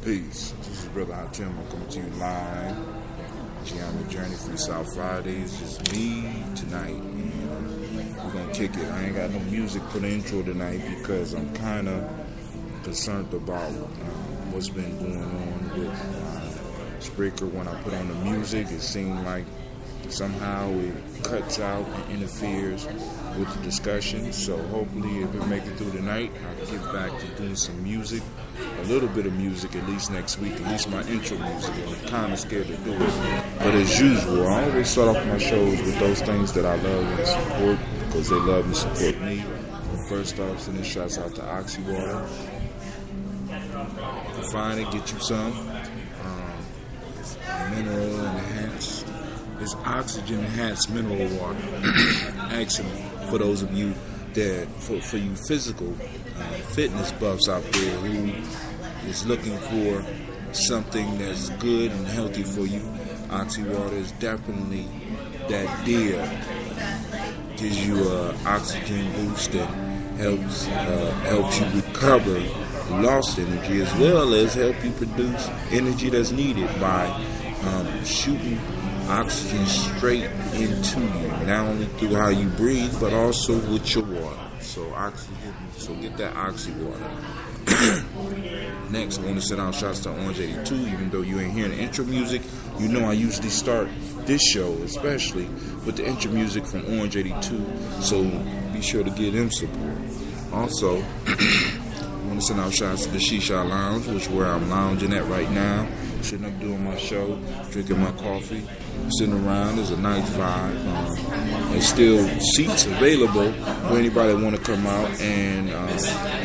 Peace. This is Brother Hatim. I'm coming to you live. Gianna Journey FreeStyle Friday. It's just me tonight. And we're going to kick it. I ain't got no music for the intro tonight because I'm kind of concerned about what's been going on with Spreaker. When I put on the music, it seemed like somehow it cuts out and interferes with the discussion. So hopefully if we make it through the night, I can get back to doing some music, a little bit of music at least next week, at least my intro music. I'm kind of scared to do it. But as usual, I always start off my shows with those things that I love and support because they love and support me. First off, sending shouts out to Oxy Water. Find it, get you some. It's mineral enhanced. It's oxygen enhanced mineral water. Excellent for those of you that, for you physical fitness buffs out there who is looking for something that's good and healthy for you. Oxy Water is definitely that deal. Gives you a oxygen boost and helps you recover lost energy, as well as help you produce energy that's needed by shooting oxygen straight into you, not only through how you breathe, but also with your water. So oxygen, so get that Oxy Water. Next, I want to send out shots to Orange 82. Even though you ain't hearing the intro music, you know I usually start this show, especially with the intro music from Orange 82. So be sure to give them support. Also, I want to send out shots to the Shisha Lounge, which is where I'm lounging at right now. Sitting up doing my show, drinking my coffee, sitting around. There's a nice vibe. There's still seats available for anybody that want to come out and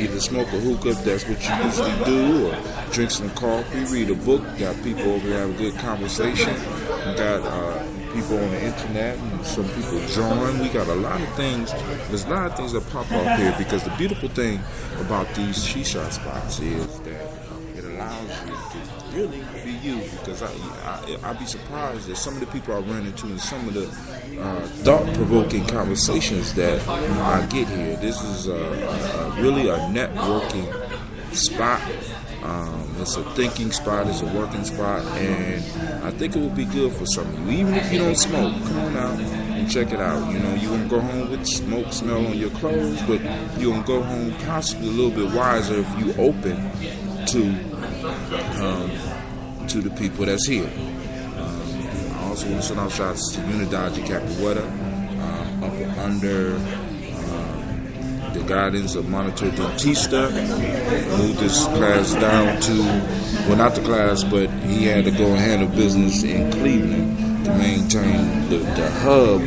either smoke a hookah if that's what you usually do, or drink some coffee, read a book. Got people over here have a good conversation. We got people on the internet and some people drawing. We got a lot of things. There's a lot of things that pop up here because the beautiful thing about these shisha spots is that it allows you to really be you, because I'd be surprised at some of the people I run into and some of the thought-provoking conversations that I get here. This is really a networking spot. It's a thinking spot, it's a working spot, and I think it would be good for some of you. Even if you don't smoke, come on out and check it out. You know, you're going to go home with smoke smell on your clothes, but you're going to go home possibly a little bit wiser if you open to the people that's here. I also want to send out shots to Unidad Capoeira, up under the guidance of Monitor Dentista. Moved this class down to, well, not the class, but he had to go and handle business in Cleveland to maintain the hub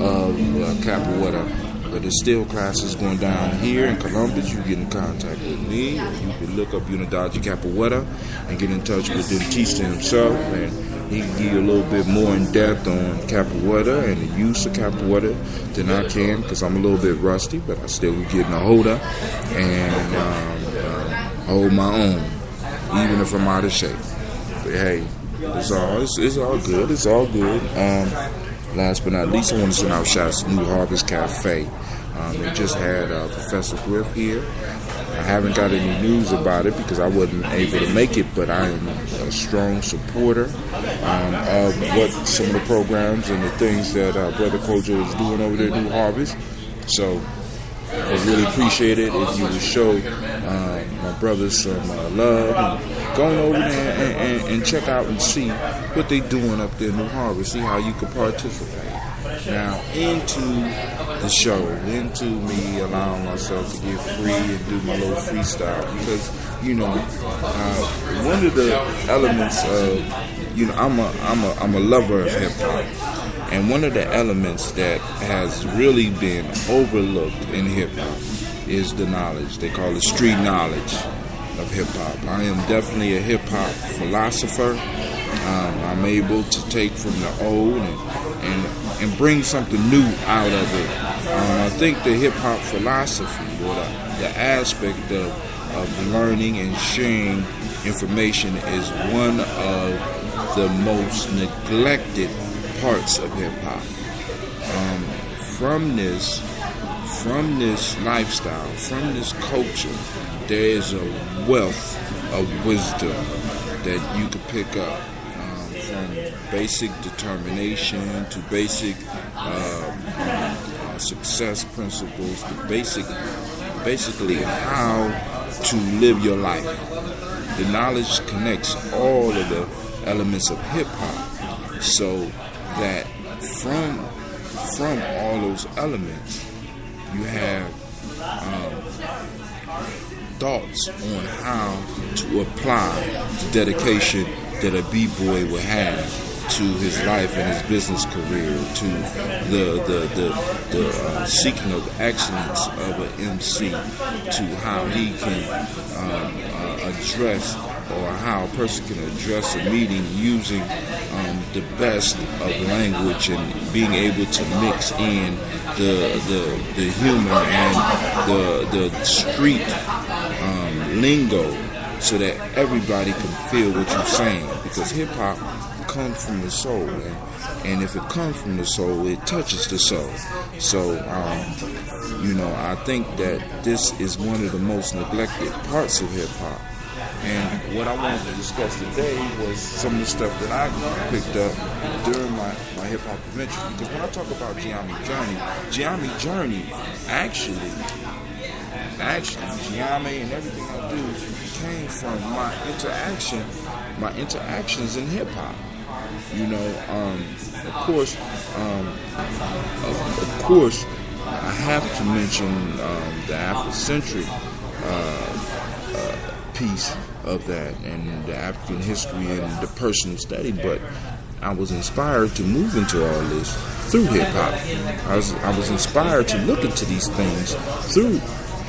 of Capoeira. But there's still classes going down here in Columbus. You get in contact with me, or you can look up Unidad Capoeira and get in touch with Dentista himself, and he can give you a little bit more in depth on Capoeira and the use of Capoeira than I can, because I'm a little bit rusty, but I still be getting a hold of and hold my own, even if I'm out of shape. But hey, it's all good. It's all good. Last but not least, I want to send out shots to New Harvest Cafe. They just had Professor Griff here. I haven't got any news about it because I wasn't able to make it, but I am a strong supporter of what some of the programs and the things that Brother Kojo is doing over there at New Harvest. So I would really appreciate it if you would show my brothers some love and go over there and check out and see what they're doing up there in New Harvest, see how you can participate. Now, into the show, into me allowing myself to get free and do my little freestyle, because, you know, one of the elements of, you know, I'm a lover of hip-hop. And one of the elements that has really been overlooked in hip-hop is the knowledge. They call it street knowledge of hip-hop. I am definitely a hip-hop philosopher. I'm able to take from the old and bring something new out of it. I think the hip-hop philosophy, or the aspect of learning and sharing information, is one of the most neglected parts of hip-hop. From this from this lifestyle, from this culture, there is a wealth of wisdom that you could pick up, from basic determination to basic success principles to basically how to live your life. The knowledge connects all of the elements of hip-hop, so that from all those elements, you have thoughts on how to apply the dedication that a b-boy would have to his life and his business career, to the seeking of excellence of an MC, to how he can address, or how a person can address a meeting using the best of language and being able to mix in the humor and the street lingo, so that everybody can feel what you're saying, because hip-hop comes from the soul, and if it comes from the soul, it touches the soul. So I think that this is one of the most neglected parts of hip-hop. And what I wanted to discuss today was some of the stuff that I picked up during my hip-hop adventure. Because when I talk about Giammi Journey, actually, Giammi and everything I do came from my interactions in hip-hop. Of course, I have to mention the Afrocentric piece of that, and the African history and the personal study, but I was inspired to move into all this through hip-hop. I was inspired to look into these things through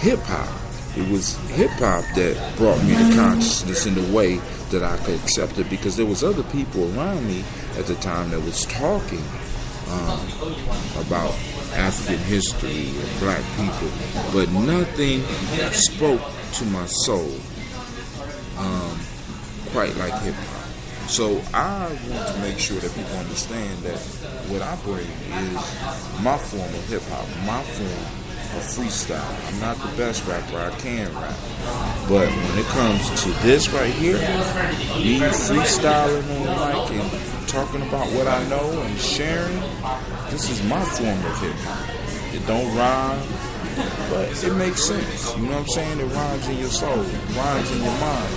hip-hop. It was hip-hop that brought me to consciousness in the way that I could accept it, because there was other people around me at the time that was talking about African history and black people, but nothing spoke to my soul quite like hip-hop. So I want to make sure that people understand that what I bring is my form of hip-hop, my form of freestyle. I'm not the best rapper, I can rap, but when it comes to this right here, me freestyling on the mic and talking about what I know and sharing, this is my form of hip-hop. It don't rhyme, but it makes sense. You know what I'm saying? It rhymes in your soul, it rhymes in your mind,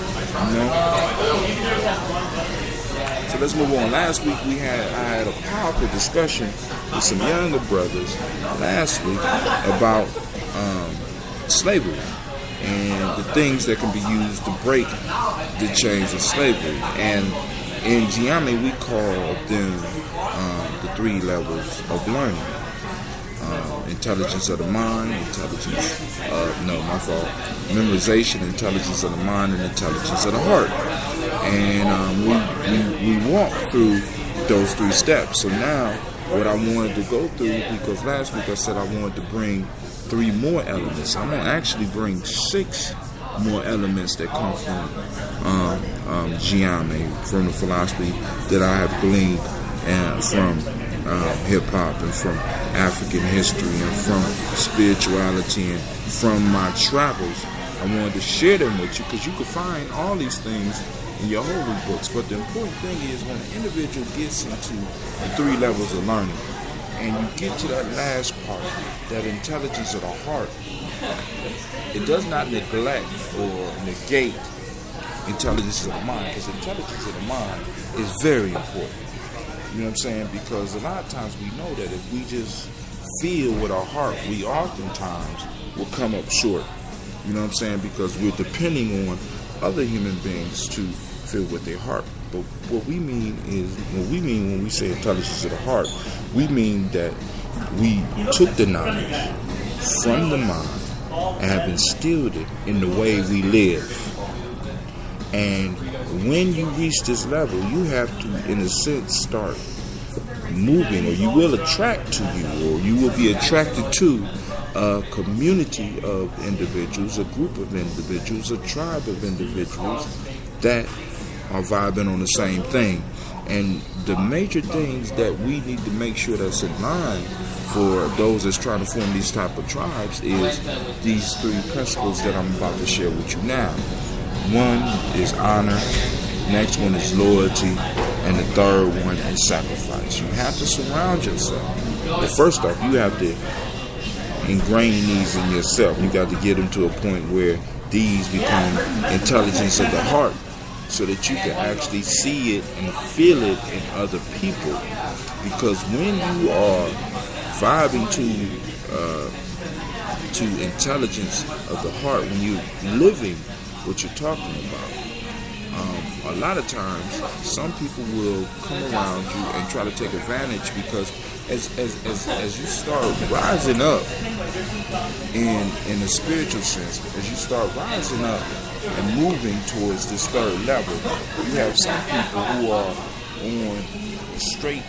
So let's move on. Last week I had a powerful discussion with some younger brothers last week about slavery and the things that can be used to break the chains of slavery. And in Giammi, we call them the 3 levels of learning. Intelligence of the mind, memorization, intelligence of the mind, and intelligence of the heart. And we walk through those 3 steps. So now what I wanted to go through, because last week I said I wanted to bring 3 more elements. I'm going to actually bring 6 more elements that come from Giammi, from the philosophy that I have gleaned from hip-hop and from African history and from spirituality and from my travels. I wanted to share them with you, because you can find all these things in your holy books. But the important thing is, when an individual gets into the 3 levels of learning, and you get to that last part, that intelligence of the heart, it does not neglect or negate intelligence of the mind, because intelligence of the mind is very important. You know what I'm saying? Because a lot of times we know that if we just feel with our heart, we oftentimes will come up short. You know what I'm saying? Because we're depending on other human beings to feel with their heart. But what we mean when we say intelligence of the heart, we mean that we took the knowledge from the mind and have instilled it in the way we live. And when you reach this level, you have to, in a sense, start moving, or you will attract to you, or you will be attracted to a community of individuals, a group of individuals, a tribe of individuals that are vibing on the same thing. And the major things that we need to make sure that's in line for those that's trying to form these type of tribes is these 3 principles that I'm about to share with you now. One is honor, next one is loyalty, and the third one is sacrifice. You have to surround yourself. But first off, you have to ingrain these in yourself. You got to get them to a point where these become intelligence of the heart, so that you can actually see it and feel it in other people. Because when you are vibing to intelligence of the heart, when you're living what you're talking about, a lot of times some people will come around you and try to take advantage, because as you start rising up in a spiritual sense, as you start rising up and moving towards this third level, you have some people who are on straight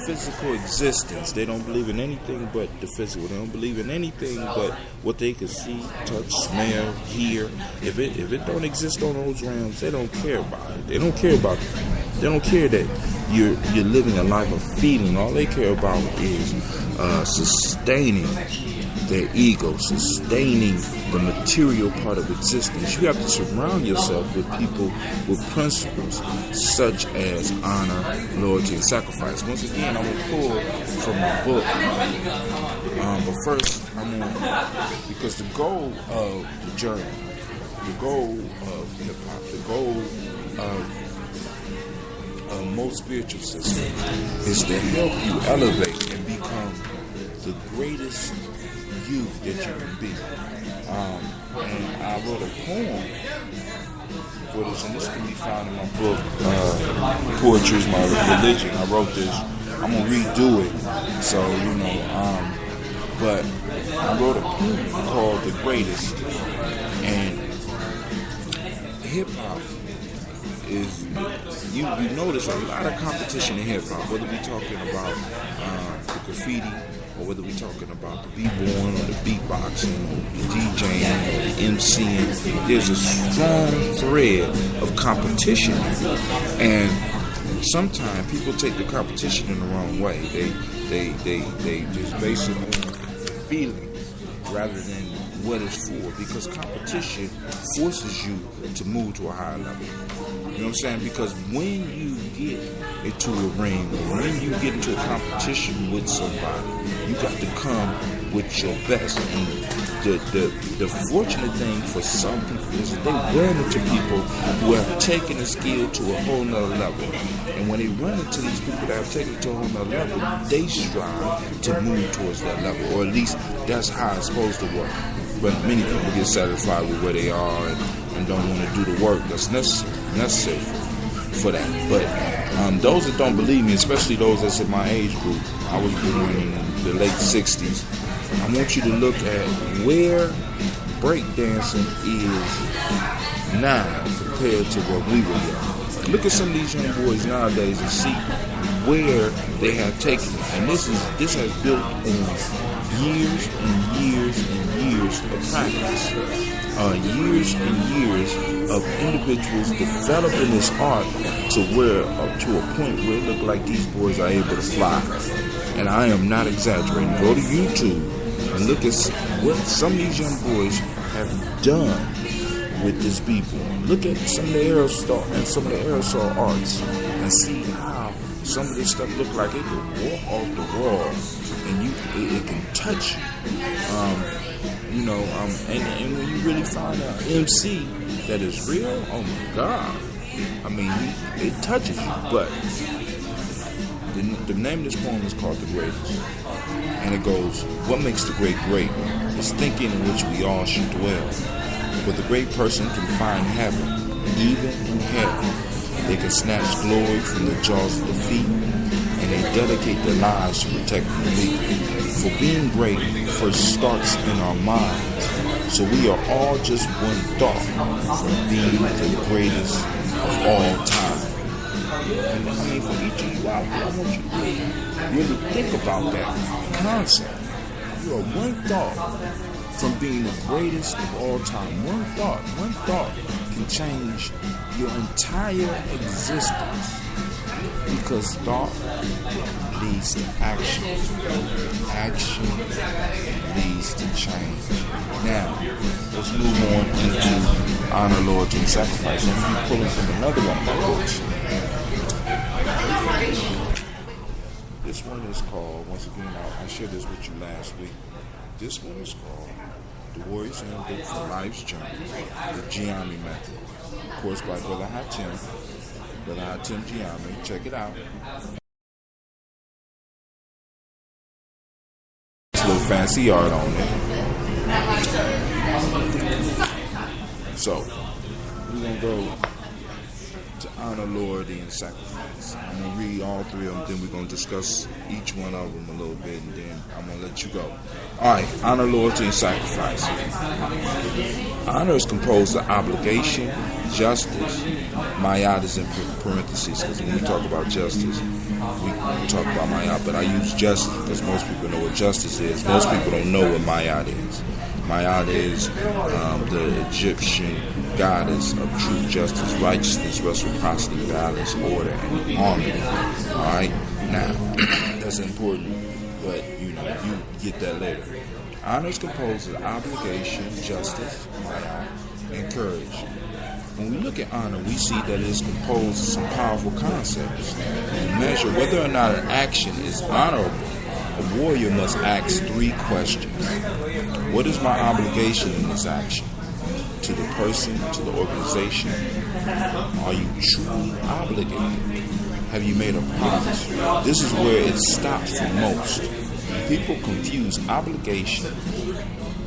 physical existence. They don't believe in anything but the physical. They don't believe in anything but what they can see, touch, smell, hear. If it don't exist on those realms, they don't care about it. They don't care about it. They don't care that you're living a life of feeling. All they care about is sustaining their ego, sustaining the material part of existence. You have to surround yourself with people with principles such as honor, loyalty, and sacrifice. Once again, I'm going to pull from my book. But first, because the goal of the journey, the goal of hip-hop, the goal of most spiritual systems is to help you elevate and become the greatest you that you can be. And I wrote a poem for this, and this can be found in my book, Poetry is My Religion. I wrote this. I'm going to redo it. So, but I wrote a poem called The Greatest. And hip-hop is, you notice a lot of competition in hip-hop, whether we're talking about the graffiti, or whether we're talking about the b-boying or the beatboxing or the DJing or the MCing. There's a strong thread of competition, and sometimes people take the competition in the wrong way. They just base it on feeling rather than what it's for, because competition forces you to move to a higher level. You know what I'm saying? Because when you get into a ring, or when you get into a competition with somebody, you got to come with your best. And the fortunate thing for some people is that they run into people who have taken the skill to a whole nother level. And when they run into these people that have taken it to a whole nother level, they strive to move towards that level, or at least that's how it's supposed to work. But many people get satisfied with where they are and don't want to do the work that's necessary for that. But those that don't believe me, especially those that's in my age group, I was born in the late 60s, I want you to look at where breakdancing is now compared to what we were young. Look at some of these young boys nowadays and see where they have taken it. And this has built on years and years and years of practice. Years and years of individuals developing this art to a point where it looks like these boys are able to fly. And I am not exaggerating. Go to YouTube and look at what some of these young boys have done with this b-boy. Look at some of the aerosol arts and see how some of this stuff look like it could walk off the wall and it can touch you. And when you really find an MC that is real, oh my God, I mean, it touches you. But the name of this poem is called The Greatest, and it goes, what makes the great great is thinking in which we all should dwell. But the great person can find heaven, even in heaven. They can snatch glory from the jaws of defeat, and they dedicate their lives to protect the weak. For being great first starts in our minds, so we are all just one thought from being the greatest of all time. And I mean, for each of you out there, I want you to really think about that concept. You are one thought from being the greatest of all time. One thought can change your entire existence. Because thought leads to action. Action leads to change. Now, let's move on into honor, loyalty, and sacrifice. I'm going to be pulling from another one of my books. This one is called, once again, I shared this with you last week. This one is called The Warrior's Handbook for Life's Journey, the Giammi Method. Of course, by Brother Hatim. Brother Hatim Giammi. Check it out. There's a little fancy art on it. So, we're going to go to honor, loyalty, and sacrifice. I'm going to read all three of them, then we're going to discuss each one of them a little bit, and then I'm going to let you go. Alright, honor, loyalty, and sacrifice. Honor is composed of obligation, justice. Mayat is in parentheses, because when we talk about justice, we talk about Mayat, but I use justice because most people know what justice is. Most people don't know what Mayat is. Mayat is the Egyptian goddess of truth, justice, righteousness, reciprocity, balance, order, and harmony. Alright? Now, that's important, but you get that later. Honor is composed of obligation, justice, Mayat, and courage. When we look at honor, we see that it is composed of some powerful concepts. To measure whether or not an action is honorable, a warrior must ask three questions. What is my obligation in this action? To the person, to the organization? Are you truly obligated? Have you made a promise? This is where it stops for most. People confuse obligation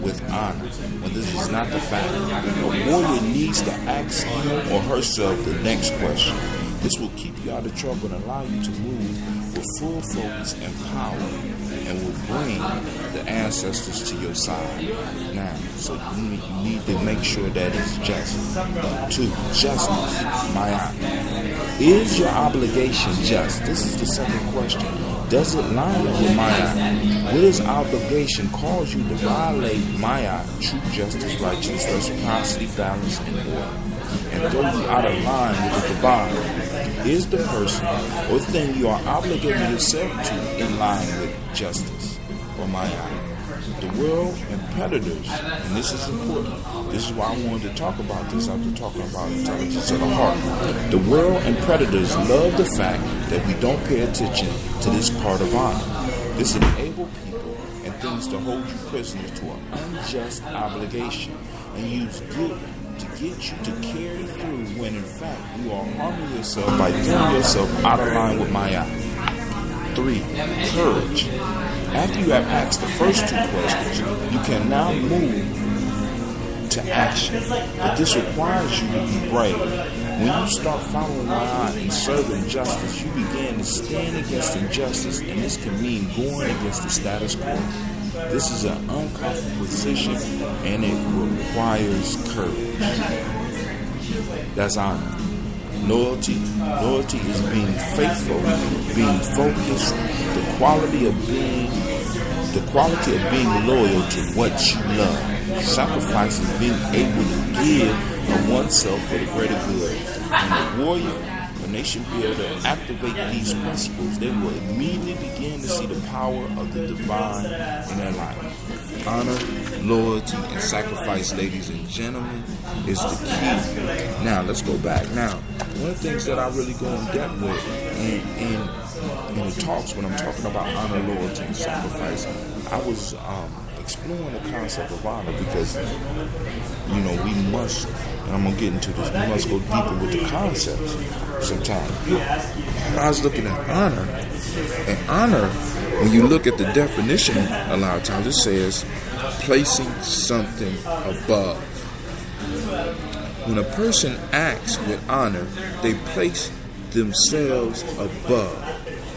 with honor, when this is not the fact. A warrior needs to ask him or herself the next question. This will keep you out of trouble and allow you to move with full focus and power, and will bring the ancestors to your side. Now, so you need to make sure that it's just. 2. Justice. Mayat. Is your obligation just? This is the second question. Does it line up with Mayat? Will this obligation cause you to violate Mayat, truth, justice, righteousness, reciprocity, balance, and order, and throw you out of line with the divine? Is the person or thing you are obligating yourself to in line with justice or Mayat? The world and predators, and this is important. This is why I wanted to talk about this after talking about intelligence of the heart. The world and predators love the fact that we don't pay attention to this part of honor. This enables people and things to hold you prisoners to an unjust obligation and use guilt to get you to carry through when in fact you are harming yourself by throwing yourself out of line with Mayat. 3. Courage. After you have asked the first 2 questions, you can now move to action. But this requires you to be brave. When you start following Mayat and serving justice, you begin to stand against injustice, and this can mean going against the status quo. This is an uncomfortable position, and it requires courage. That's honor. Loyalty. Loyalty is being faithful, being focused, the quality of being loyal to what you love. Sacrifice is being able to give of oneself for the greater good. And a warrior, when they should be able to activate these principles, they will immediately begin to see the power of the divine in their life. Honor, loyalty, and sacrifice, ladies and gentlemen, is the key. Now, let's go back. Now, one of the things that I really go in depth with in the talks when I'm talking about honor, loyalty, and sacrifice, I was exploring the concept of honor because, we must, and I'm going to get into this, we must go deeper with the concepts sometimes. I was looking at honor, and honor, when you look at the definition, a lot of times it says placing something above. When a person acts with honor, they place themselves above.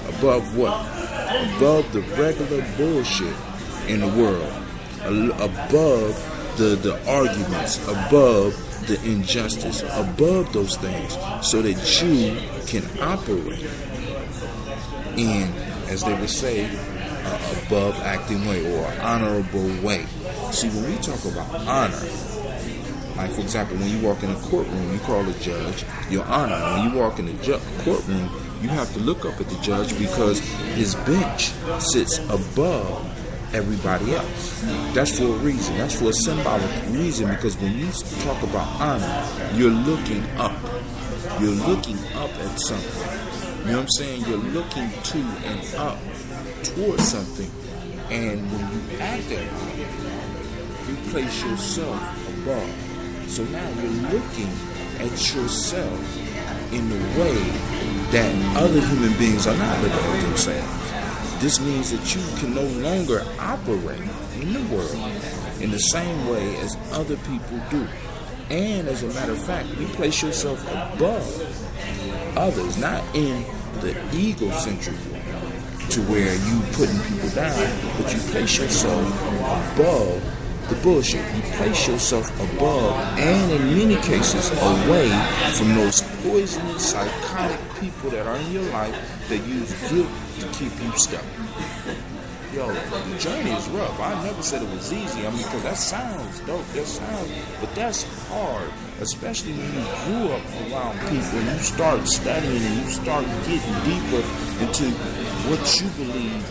Above what? Above the regular bullshit in the world. Above the arguments. Above the injustice. Above those things. So that you can operate in, as they would say, above acting way or honorable way. See, when we talk about honor, like, for example, when you walk in a courtroom, you call a judge your honor. When you walk in the courtroom, You have to look up at the judge because his bench sits above everybody else. That's for a reason. That's for a symbolic reason, because when you talk about honor, you're looking up. You're looking up at something. You know what I'm saying? You're looking to and up towards something. And when you act that way, you place yourself above. So now you're looking at yourself in a way that other human beings are not looking at themselves. This means that you can no longer operate in the world in the same way as other people do. And as a matter of fact, you place yourself above others, not in the egocentric way to where you putting people down, but you place yourself above the bullshit. You place yourself above, and in many cases away from those poisonous, psychotic people that are in your life that use guilt to keep you stuck. Yo, the journey is rough. I never said it was easy. I mean, because that sounds dope. But that's hard, especially when you grew up around people and you start studying and you start getting deeper into what you believe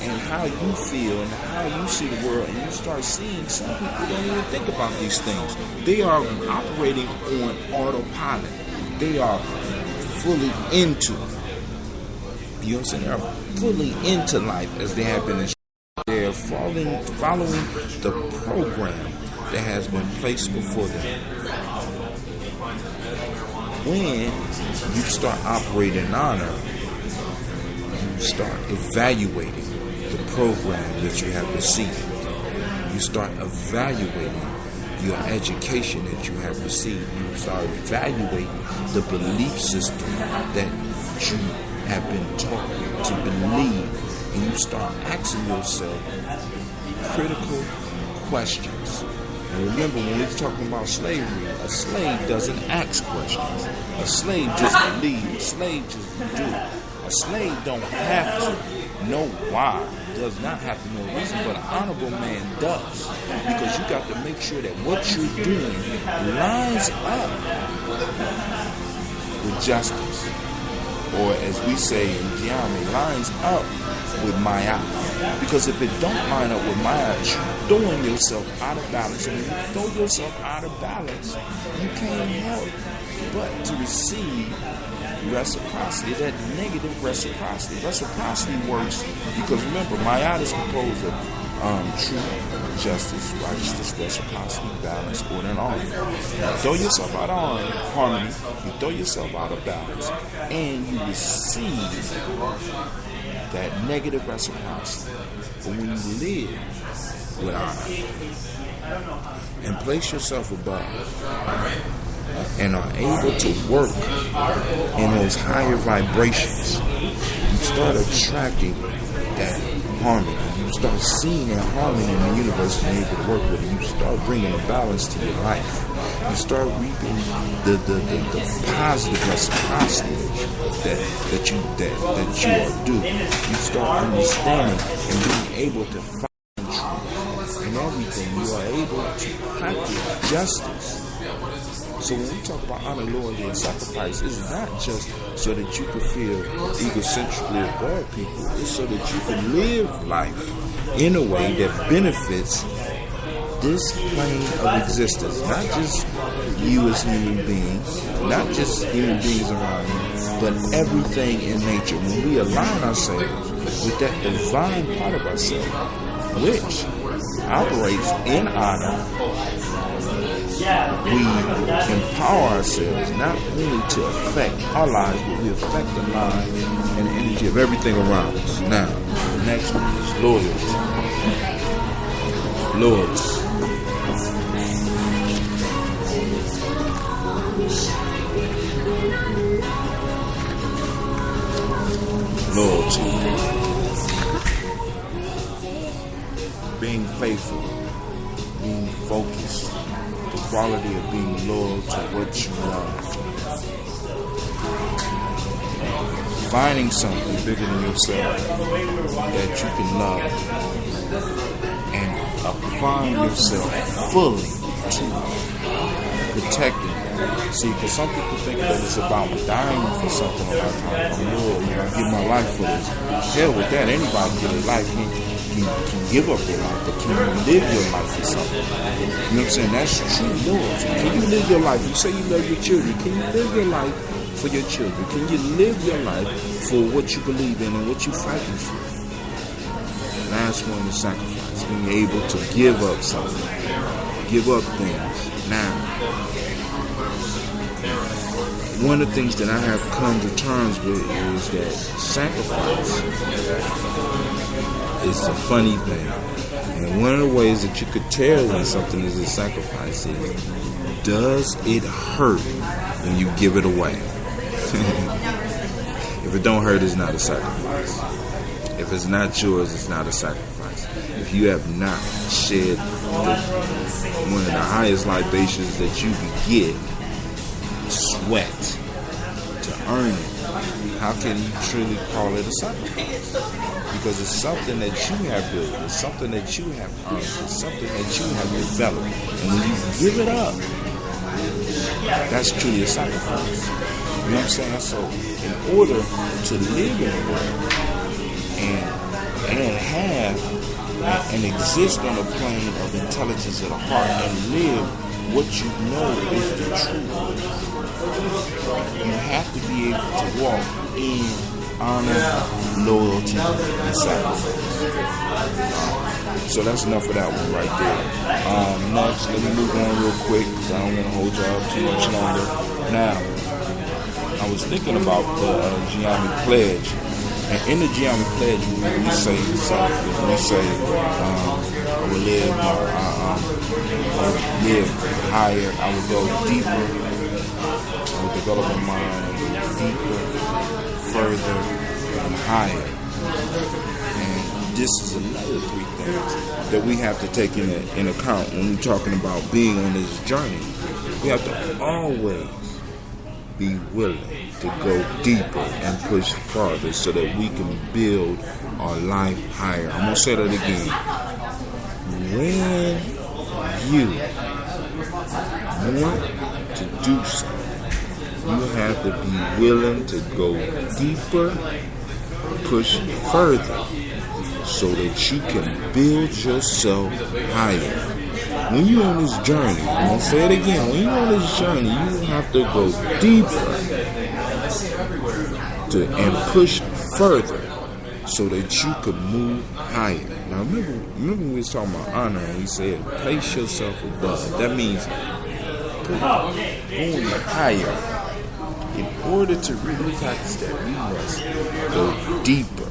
and how you feel and how you see the world, and you start seeing some people don't even think about these things. They are operating on autopilot. They are fully into it. You know what I'm saying? They're fully into life as they have been. They're following the program that has been placed before them. When you start operating in honor, you start evaluating the program that you have received. You start evaluating your education that you have received. You start evaluating the belief system that you have been taught to believe, and you start asking yourself critical questions. And remember, when we're talking about slavery, a slave doesn't ask questions. A slave just believes. A slave just do. A slave don't have to know why. Does not have to know a reason, but an honorable man does. Because you got to make sure that what you're doing lines up with justice. Or as we say in geometry, lines up with Maya. Because if it don't line up with Maya, you're throwing yourself out of balance. And when you throw yourself out of balance, you can't help but to receive reciprocity, that negative reciprocity. Reciprocity works because remember, Maya is composed of truth, justice, righteousness, reciprocity, balance, order, and harmony. You throw yourself out of harmony, you throw yourself out of balance, and you receive that negative reciprocity. But when you live with honor and place yourself above and are able to work in those higher vibrations, you start attracting that harmony. You start seeing that harmony in the universe and able to work with it. You start bringing a balance to your life. You start reaping the positive reciprocity that you are due. You start understanding and being able to find truth in everything. You are able to practice justice. So when we talk about honor, loyalty, and sacrifice, it's not just so that you can feel egocentrically above people. It's so that you can live life in a way that benefits this plane of existence. Not just you as human beings, not just human beings around you, but everything in nature. When we align ourselves with that divine part of ourselves, which operates in honor, we empower ourselves not only to affect our lives, but we affect the lives and the energy of everything around us. Now, the next one is loyalty. Loyalty. Loyalty. Being faithful. Being focused. The quality of being loyal to what you love. Finding something bigger than yourself that you can love and applying yourself fully to protecting that. See, because some people think that it's about dying for something. Like, I give my life for this. Hell with that. Anybody can get a life. Can give up their life, but can you live your life for something? You know what I'm saying? That's true loyalty. Can you live your life? You say you love your children. Can you live your life for your children? Can you live your life for what you believe in and what you're fighting for? Last one is sacrifice. Being able to give up something. Give up things. Now, one of the things that I have come to terms with is that sacrifice is a funny thing. And one of the ways that you could tell when something is a sacrifice is, does it hurt when you give it away? If it don't hurt, it's not a sacrifice. If it's not yours, it's not a sacrifice. If you have not shed one of the highest libations that you can get, sweat, to earn it, how can you truly call it a sacrifice? Because it's something that you have built, it's something that you have earned, it's something that you have developed. And when you give it up, that's truly a sacrifice. You know what I'm saying? So in order to live in the world and have and exist on a plane of intelligence of the heart and live what you know is the truth, you have to be able to walk in honor, loyalty, and sacrifice. So that's enough of that one right there. Next, let me move on real quick because I don't want to hold y'all up too much longer. Now, I was thinking about the Gianni Pledge. And in the Gianni Pledge, we say something. We say, I will live higher. I will go deeper. I will develop my mind and go deeper, further, and higher. And this is another three things that we have to take in account when we're talking about being on this journey. We have to always be willing to go deeper and push farther so that we can build our life higher. I'm going to say that again. When you want to do something, you have to be willing to go deeper, push further, so that you can build yourself higher. When you're on this journey, I'm going to say it again, when you're on this journey, you have to go deeper and push further so that you could move higher. Now remember when we was talking about honor and we said place yourself above. That means going higher. In order to really practice that, we must go deeper.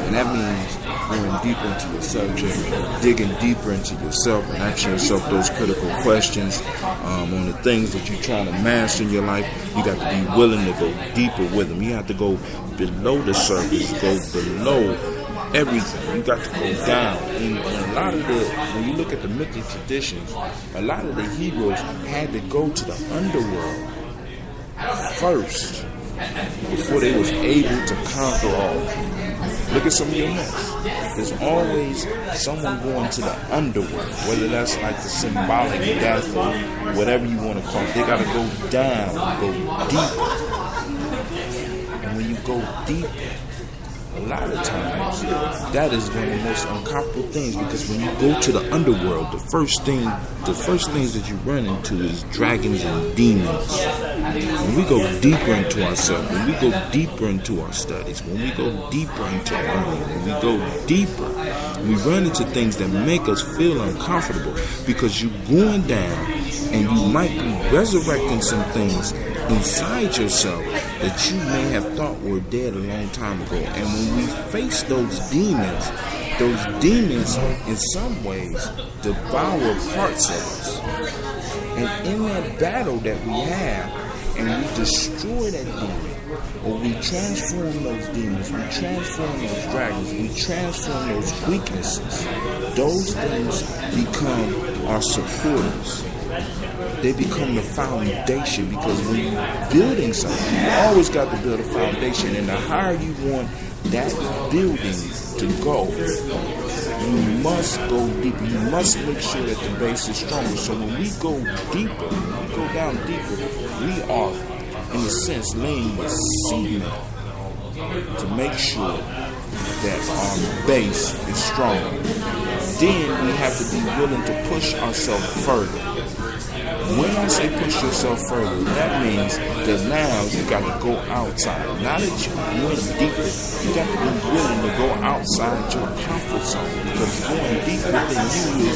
And that means going deeper into your subject, digging deeper into yourself and asking yourself those critical questions on the things that you're trying to master in your life. You got to be willing to go deeper with them. You have to go below the surface, go below everything. You got to go down. And a lot of when you look at the mythic traditions, a lot of the heroes had to go to the underworld first before they was able to conquer all. Look at some of your myths. There's always someone going to the underworld, whether that's like the symbolic death or whatever you want to call it. They got to go down, go deeper. And when you go deeper, a lot of times that is one of the most uncomfortable things, because when you go to the underworld, the first things that you run into is dragons and demons. When we go deeper into ourselves, when we go deeper into our studies, when we go deeper into learning, when we go deeper, we run into things that make us feel uncomfortable, because you're going down and you might be resurrecting some things inside yourself that you may have thought were dead a long time ago. And when we face those demons in some ways devour parts of us. And in that battle that we have, and we destroy that demon, or we transform those demons, we transform those dragons, we transform those weaknesses, those things become our supporters. They become the foundation, because when you're building something, you always got to build a foundation, and the higher you want that building to go, you must go deeper. You must make sure that the base is stronger. So when we go deeper, when we go down deeper, we are, in a sense, laying the cement to make sure that our base is strong. Then we have to be willing to push ourselves further. When I say push yourself further, that means that now you got to go outside. Now that you went deeper, you got to be willing to go outside your comfort zone, because going deeper than you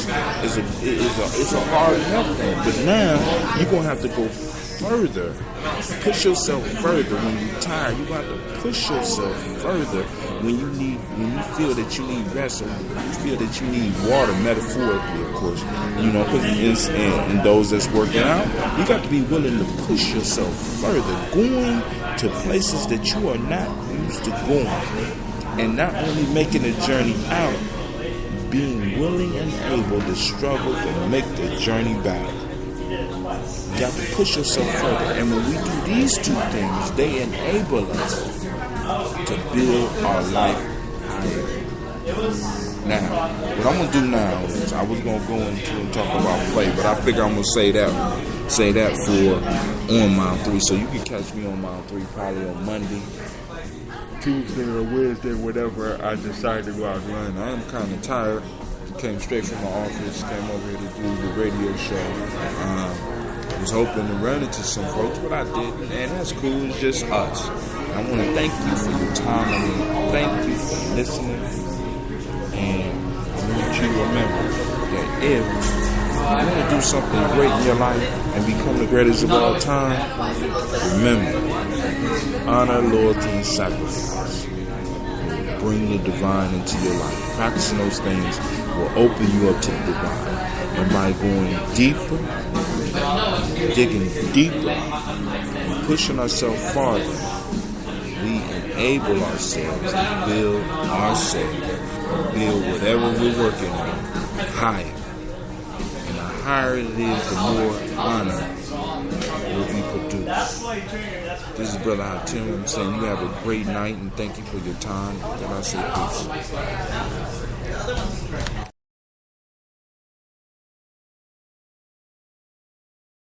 is a hard enough thing. But now you're gonna have to go further. Push yourself further when you're tired. You got to push yourself further when you feel that you need rest, or you feel that you need water, metaphorically, of course. You know, because and those that's working out, you got to be willing to push yourself further, going to places that you are not used to going, and not only making the journey out, being willing and able to struggle to make the journey back. You got to push yourself further. And when we do these two things, they enable us to build our life higher. Now, what I'm going to do now is, I was going to go into and talk about play, but I figure I'm going to say that for on mile 3. So you can catch me on mile 3 probably on Monday, Tuesday, or Wednesday, whatever I decide to go out and run. I am kind of tired. Came straight from my office, came over here to do the radio show. I was hoping to run into some folks, but I didn't, and that's cool. It's just us. And I want to thank you for your time. I want to thank you for listening, and I want you to remember that if you want to do something great in your life and become the greatest of all time, remember, honor, loyalty, and sacrifice. Bring the divine into your life. Practicing those things will open you up to the divine. And by going deeper, digging deeper, and pushing ourselves farther, we enable ourselves to build whatever we're working on higher. And the higher it is, the more honor will be produced. This is Brother Hatim. I'm saying you have a great night, and thank you for your time. Then I say peace.